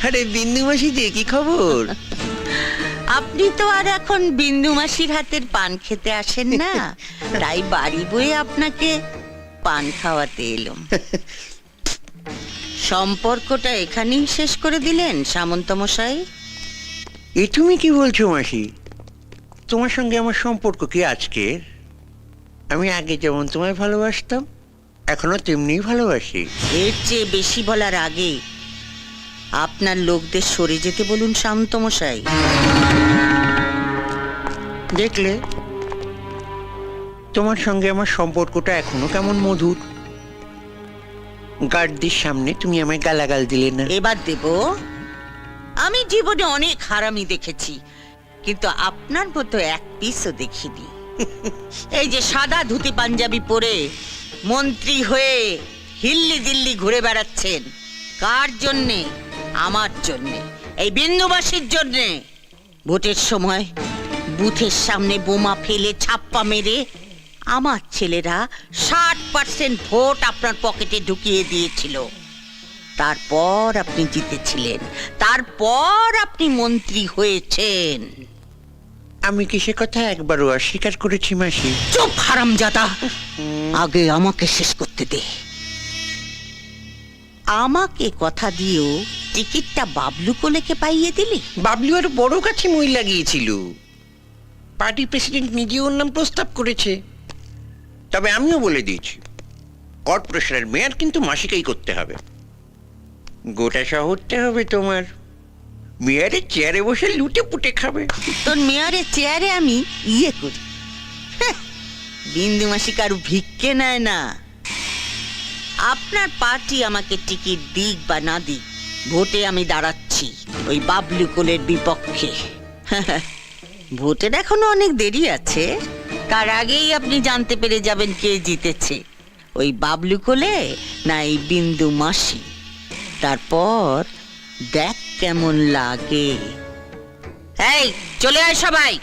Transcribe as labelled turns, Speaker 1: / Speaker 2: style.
Speaker 1: আরে বিন্দু মাসি যে কি খবর?
Speaker 2: আপনি তো আর এখন বিন্দু মাসির হাতের পান খেতে আসেন না, তাই বাড়ি বয়ে আপনাকে পান খাওয়াতে এলাম। সম্পর্কটা এখানেই শেষ করে দিলেন সামন্ত মশাই?
Speaker 1: এ তুমি কি বলছো মাসি? তোমার সঙ্গে আমার সম্পর্ক কি আজকের? আমি আগে যেমন তোমায় ভালোবাসতাম এখনো তেমনিই ভালোবাসি।
Speaker 2: এর চেয়ে বেশি বলার আগে আপনার লোকদের সরে যেতে বলুন শান্ত মশাই।
Speaker 1: দেখলে তোমার সঙ্গে আমার সম্পর্কটা এখনো কেমন মধুর। গার্ডদের সামনে তুমি আমায় গালাগাল দিলে না।
Speaker 2: এবার দেব। আমি জীবনে অনেক হারামি দেখেছি, কিন্তু আপনার মতো এক পিসও দেখিনি। এই যে সাদা ধুতি পাঞ্জাবি পরে মন্ত্রী হয়ে হিল্লি দিল্লি ঘুরে বেড়াচ্ছেন, কার জন্যে? আমার জন্যে, এই বিন্দুবাসীর জন্যে। ভোটের সময় বুথের সামনে বোমা ফেলে ছাপ্পা মেরে আমার ছেলেরা 60% ভোট আপনার পকেটে ঢুকিয়ে দিয়েছিল। তারপর আপনি জিতেছিলেন, তারপর আপনি মন্ত্রী হয়েছেন।
Speaker 1: আমি কি সে কথা একবারও অস্বীকার করেছি মাসি?
Speaker 2: চুপ হারামজাদা, আগে আমাকে শেষ করতে দে। আমাকে কথা দিয়েও টিকিটটা বাবলু কোলেকে পাইয়ে দিলি।
Speaker 1: বাবলু আর বড় কাছে মই লাগিয়েছিল। পার্টি প্রেসিডেন্ট নিজে ওর নাম প্রস্তাব করেছে। তবে আমিও বলে দিয়েছি, কর্পোরেশনের মেয়র কিন্তু মাসিকেই করতে হবে। গোটা শহরটা হবে তোমার। মেয়রের চেয়ারে বসে লুটে পুটে খাবে।
Speaker 2: তোর মেয়রের চেয়ারে আমি ইয়ে করি। বিন্দু মাসি কারু ভিক্ষে নেয় না। আপনার পার্টি আমাকে টিকিট দিক বা না দিক, ভোটে আমি দাঁড়াচ্ছি ওই বাবলু কোলের বিপক্ষে। ভোটের এখনো অনেক দেরি আছে, তার আগেই আপনি জানতে পেরে যাবেন কে জিতেছে, ওই বাবলু কোলে না এই বিন্দু মাসি। তারপর দেখ কেমন লাগে। এই চলে আয় সবাই।